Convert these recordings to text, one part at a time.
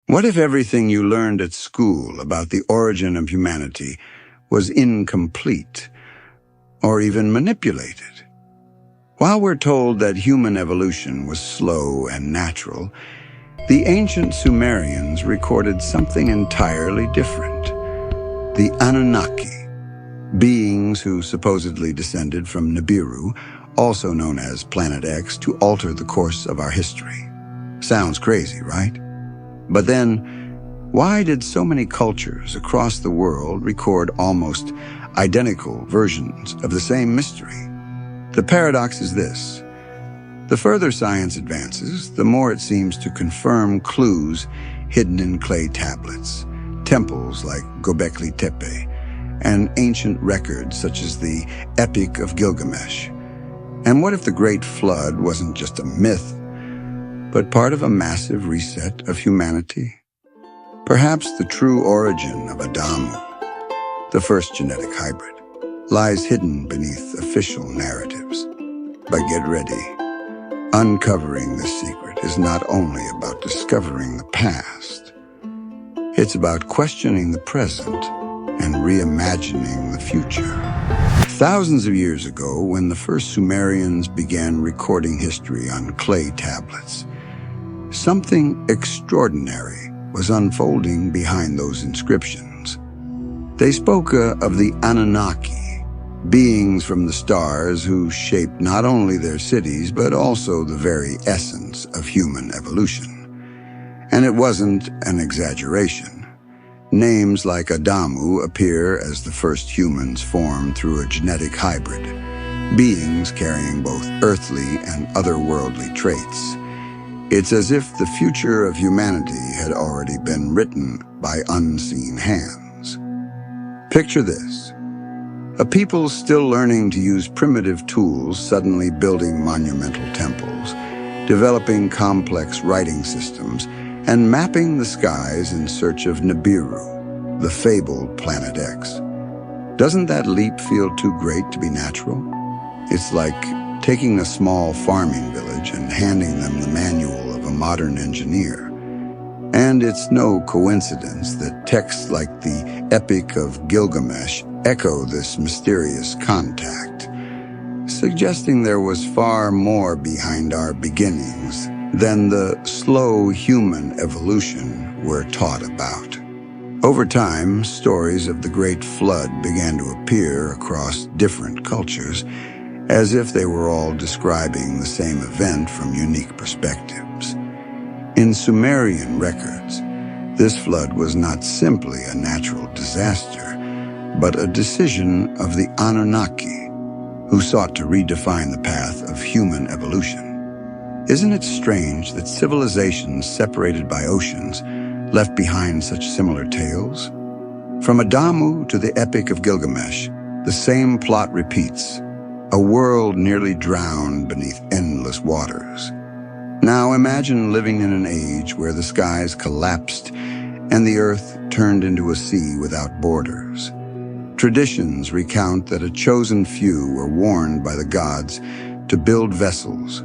What if everything you learned at school about the origin of humanity was incomplete or even manipulated? While we're told that human evolution was slow and natural, the ancient Sumerians recorded something entirely different. The Anunnaki, beings who supposedly descended from Nibiru, also known as Planet X, to alter the course of our history. Sounds crazy, right? But then, why did so many cultures across the world record almost identical versions of the same mystery? The paradox is this. The further science advances, the more it seems to confirm clues hidden in clay tablets, temples like Göbekli Tepe, and ancient records such as the Epic of Gilgamesh. And what if the Great Flood wasn't just a myth, but part of a massive reset of humanity? Perhaps the true origin of Adamu, the first genetic hybrid, lies hidden beneath official narratives. But get ready. Uncovering this secret is not only about discovering the past, it's about questioning the present and reimagining the future. Thousands of years ago, when the first Sumerians began recording history on clay tablets, something extraordinary was unfolding behind those inscriptions. They spoke of the Anunnaki, beings from the stars who shaped not only their cities, but also the very essence of human evolution. And it wasn't an exaggeration. Names like Adamu appear as the first humans formed through a genetic hybrid, beings carrying both earthly and otherworldly traits. It's as if the future of humanity had already been written by unseen hands. Picture this. A people still learning to use primitive tools suddenly building monumental temples, developing complex writing systems, and mapping the skies in search of Nibiru, the fabled Planet X. Doesn't that leap feel too great to be natural? It's like taking a small farming village and handing them the manual of a modern engineer. And it's no coincidence that texts like the Epic of Gilgamesh echo this mysterious contact, suggesting there was far more behind our beginnings than the slow human evolution we're taught about. Over time, stories of the Great Flood began to appear across different cultures, as if they were all describing the same event from unique perspectives. In Sumerian records, this flood was not simply a natural disaster, but a decision of the Anunnaki, who sought to redefine the path of human evolution. Isn't it strange that civilizations separated by oceans left behind such similar tales? From Adamu to the Epic of Gilgamesh, the same plot repeats, a world nearly drowned beneath endless waters. Now imagine living in an age where the skies collapsed and the earth turned into a sea without borders. Traditions recount that a chosen few were warned by the gods to build vessels,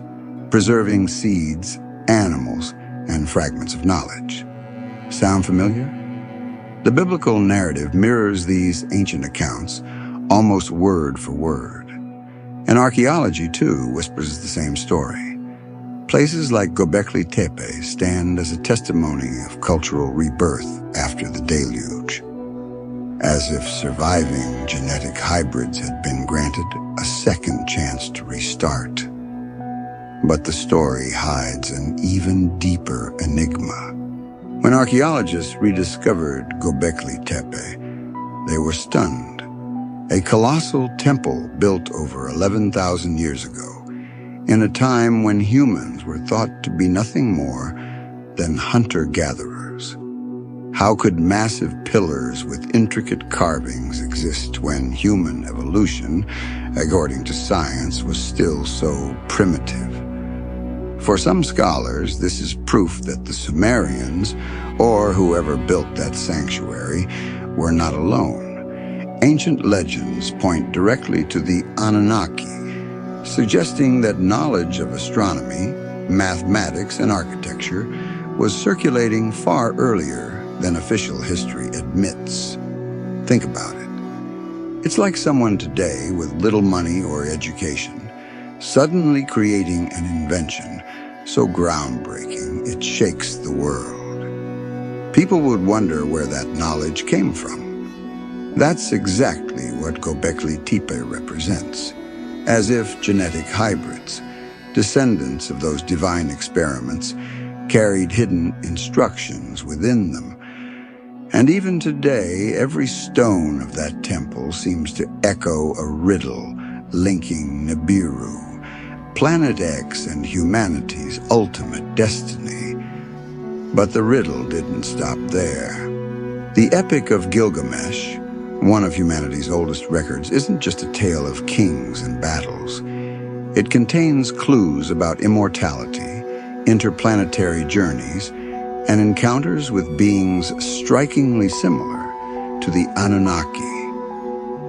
preserving seeds, animals, and fragments of knowledge. Sound familiar? The biblical narrative mirrors these ancient accounts almost word for word. And archaeology, too, whispers the same story. Places like Göbekli Tepe stand as a testimony of cultural rebirth after the deluge, as if surviving genetic hybrids had been granted a second chance to restart. But the story hides an even deeper enigma. When archaeologists rediscovered Göbekli Tepe, they were stunned. A colossal temple built over 11,000 years ago, in a time when humans were thought to be nothing more than hunter-gatherers. How could massive pillars with intricate carvings exist when human evolution, according to science, was still so primitive? For some scholars, this is proof that the Sumerians, or whoever built that sanctuary, were not alone. Ancient legends point directly to the Anunnaki, suggesting that knowledge of astronomy, mathematics, and architecture was circulating far earlier than official history admits. Think about it. It's like someone today with little money or education suddenly creating an invention so groundbreaking it shakes the world. People would wonder where that knowledge came from. That's exactly what Göbekli Tepe represents, as if genetic hybrids, descendants of those divine experiments, carried hidden instructions within them. And even today, every stone of that temple seems to echo a riddle linking Nibiru, Planet X, and humanity's ultimate destiny. But the riddle didn't stop there. The Epic of Gilgamesh, one of humanity's oldest records, isn't just a tale of kings and battles. It contains clues about immortality, interplanetary journeys, and encounters with beings strikingly similar to the Anunnaki.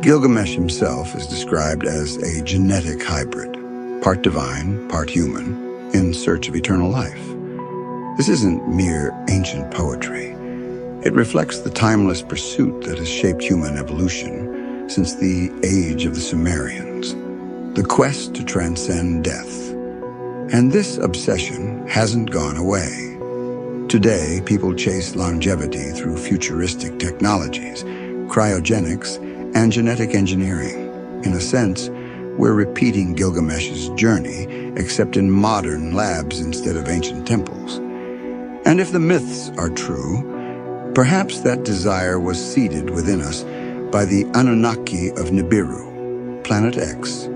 Gilgamesh himself is described as a genetic hybrid, part divine, part human, in search of eternal life. This isn't mere ancient poetry. It reflects the timeless pursuit that has shaped human evolution since the age of the Sumerians, the quest to transcend death. And this obsession hasn't gone away. Today, people chase longevity through futuristic technologies, cryogenics, and genetic engineering. In a sense, we're repeating Gilgamesh's journey, except in modern labs instead of ancient temples. And if the myths are true, perhaps that desire was seeded within us by the Anunnaki of Nibiru, Planet X.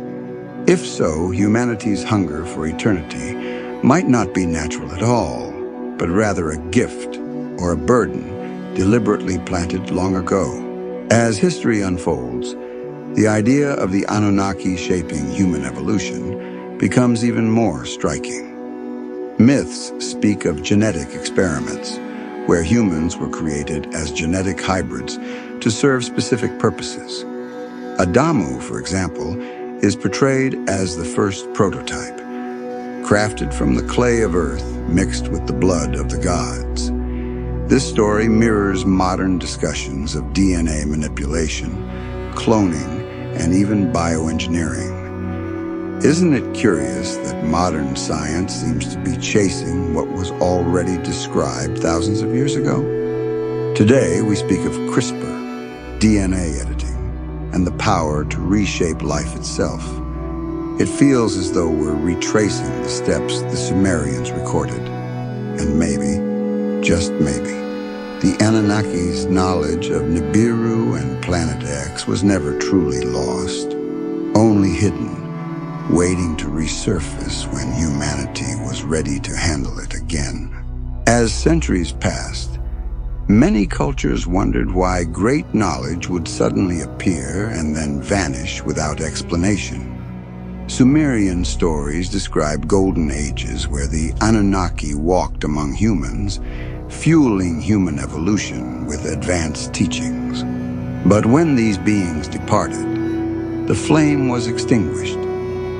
If so, humanity's hunger for eternity might not be natural at all, but rather a gift or a burden deliberately planted long ago. As history unfolds, the idea of the Anunnaki shaping human evolution becomes even more striking. Myths speak of genetic experiments, where humans were created as genetic hybrids to serve specific purposes. Adamu, for example, is portrayed as the first prototype, crafted from the clay of earth mixed with the blood of the gods. This story mirrors modern discussions of DNA manipulation, cloning, and even bioengineering. Isn't it curious that modern science seems to be chasing what was already described thousands of years ago? Today, we speak of CRISPR, DNA editing, and the power to reshape life itself. It feels as though we're retracing the steps the Sumerians recorded. And maybe, just maybe, the Anunnaki's knowledge of Nibiru and Planet X was never truly lost, only hidden, waiting to resurface when humanity was ready to handle it again. As centuries passed, many cultures wondered why great knowledge would suddenly appear and then vanish without explanation. Sumerian stories describe golden ages where the Anunnaki walked among humans, fueling human evolution with advanced teachings. But when these beings departed, the flame was extinguished,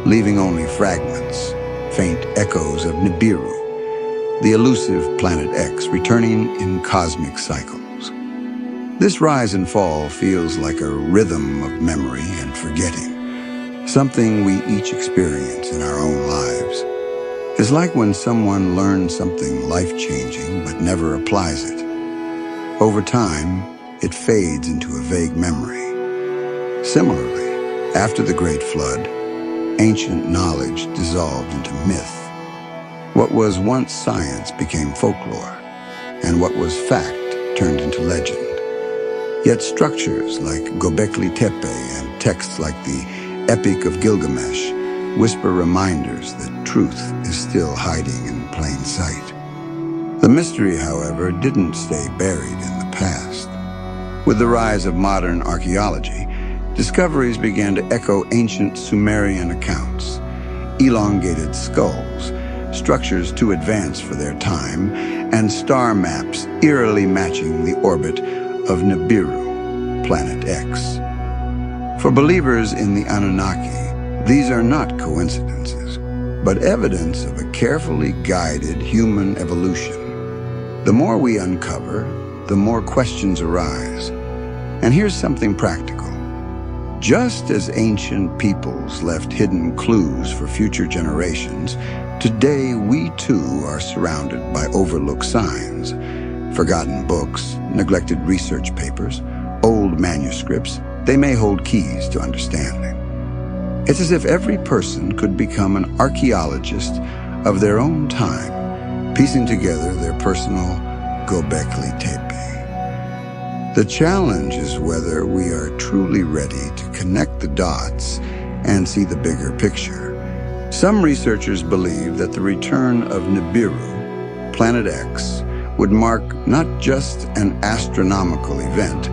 leaving only fragments, faint echoes of Nibiru, the elusive Planet X returning in cosmic cycles. This rise and fall feels like a rhythm of memory and forgetting, something we each experience in our own lives. It's like when someone learns something life-changing but never applies it. Over time, it fades into a vague memory. Similarly, after the Great Flood, ancient knowledge dissolved into myth. What was once science became folklore, and what was fact turned into legend. Yet structures like Göbekli Tepe and texts like the Epic of Gilgamesh whisper reminders that truth is still hiding in plain sight. The mystery, however, didn't stay buried in the past. With the rise of modern archaeology, discoveries began to echo ancient Sumerian accounts, elongated skulls, structures too advanced for their time, and star maps eerily matching the orbit of Nibiru, Planet X. For believers in the Anunnaki, these are not coincidences, but evidence of a carefully guided human evolution. The more we uncover, the more questions arise. And here's something practical. Just as ancient peoples left hidden clues for future generations, today we too are surrounded by overlooked signs. Forgotten books, neglected research papers, old manuscripts, they may hold keys to understanding. It's as if every person could become an archaeologist of their own time, piecing together their personal Göbekli Tepe. The challenge is whether we are truly ready to connect the dots and see the bigger picture. Some researchers believe that the return of Nibiru, Planet X, would mark not just an astronomical event,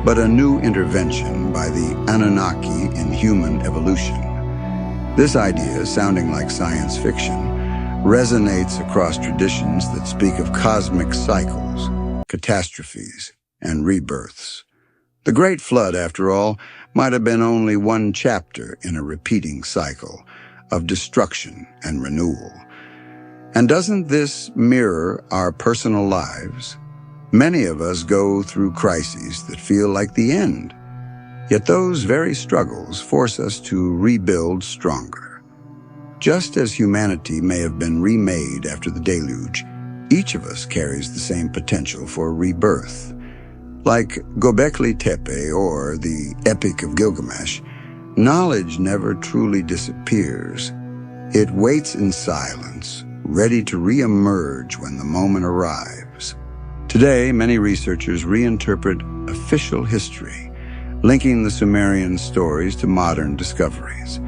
but a new intervention by the Anunnaki in human evolution. This idea, sounding like science fiction, resonates across traditions that speak of cosmic cycles, catastrophes, and rebirths. The Great Flood, after all, might have been only one chapter in a repeating cycle of destruction and renewal. And doesn't this mirror our personal lives? Many of us go through crises that feel like the end. Yet those very struggles force us to rebuild stronger. Just as humanity may have been remade after the deluge, each of us carries the same potential for rebirth. Like Göbekli Tepe or the Epic of Gilgamesh, knowledge never truly disappears. It waits in silence, ready to re-emerge when the moment arrives. Today, many researchers reinterpret official history, linking the Sumerian stories to modern discoveries.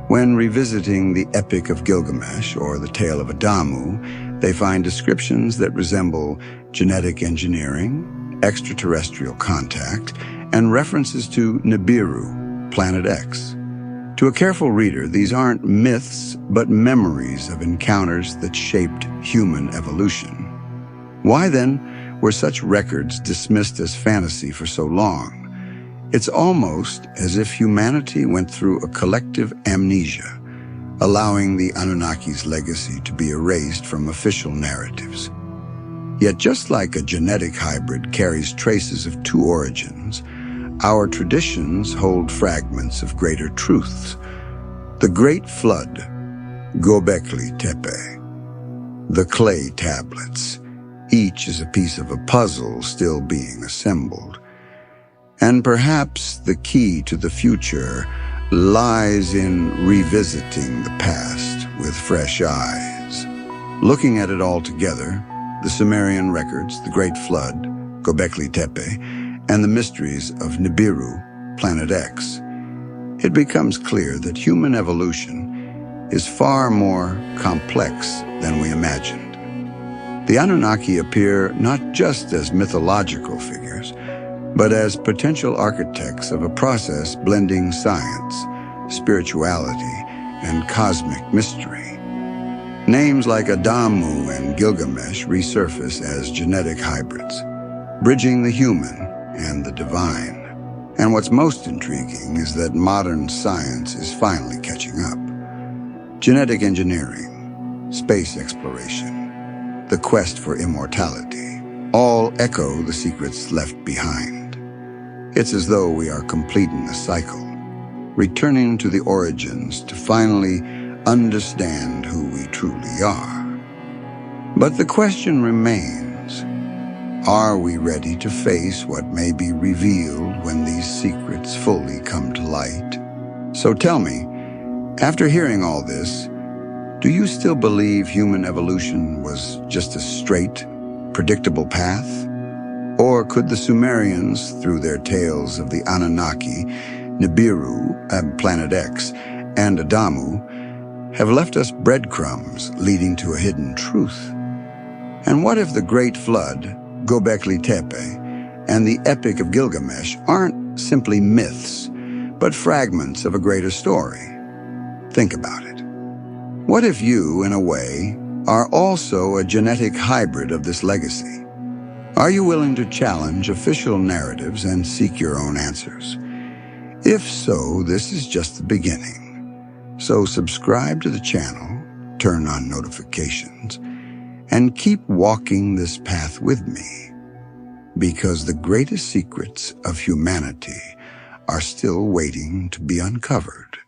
When revisiting the Epic of Gilgamesh or the Tale of Adamu, they find descriptions that resemble genetic engineering, extraterrestrial contact, and references to Nibiru, Planet X. To a careful reader, these aren't myths, but memories of encounters that shaped human evolution. Why then were such records dismissed as fantasy for so long? It's almost as if humanity went through a collective amnesia, allowing the Anunnaki's legacy to be erased from official narratives. Yet just like a genetic hybrid carries traces of two origins, our traditions hold fragments of greater truths. The Great Flood, Göbekli Tepe, the clay tablets, each is a piece of a puzzle still being assembled. And perhaps the key to the future lies in revisiting the past with fresh eyes. Looking at it all together, the Sumerian records, the Great Flood, Göbekli Tepe, and the mysteries of Nibiru, Planet X, it becomes clear that human evolution is far more complex than we imagined. The Anunnaki appear not just as mythological figures, but as potential architects of a process blending science, spirituality, and cosmic mystery. Names like Adamu and Gilgamesh resurface as genetic hybrids, bridging the human and the divine. And what's most intriguing is that modern science is finally catching up. Genetic engineering, space exploration, the quest for immortality, all echo the secrets left behind. It's as though we are completing the cycle, returning to the origins to finally understand who we truly are. But the question remains, are we ready to face what may be revealed when these secrets fully come to light? So tell me, after hearing all this, do you still believe human evolution was just a straight, predictable path? Or could the Sumerians, through their tales of the Anunnaki, Nibiru, Planet X, and Adamu, have left us breadcrumbs leading to a hidden truth? And what if the Great Flood, Göbekli Tepe, and the Epic of Gilgamesh aren't simply myths, but fragments of a greater story? Think about it. What if you, in a way, are also a genetic hybrid of this legacy? Are you willing to challenge official narratives and seek your own answers? If so, this is just the beginning. So subscribe to the channel, turn on notifications, and keep walking this path with me, because the greatest secrets of humanity are still waiting to be uncovered.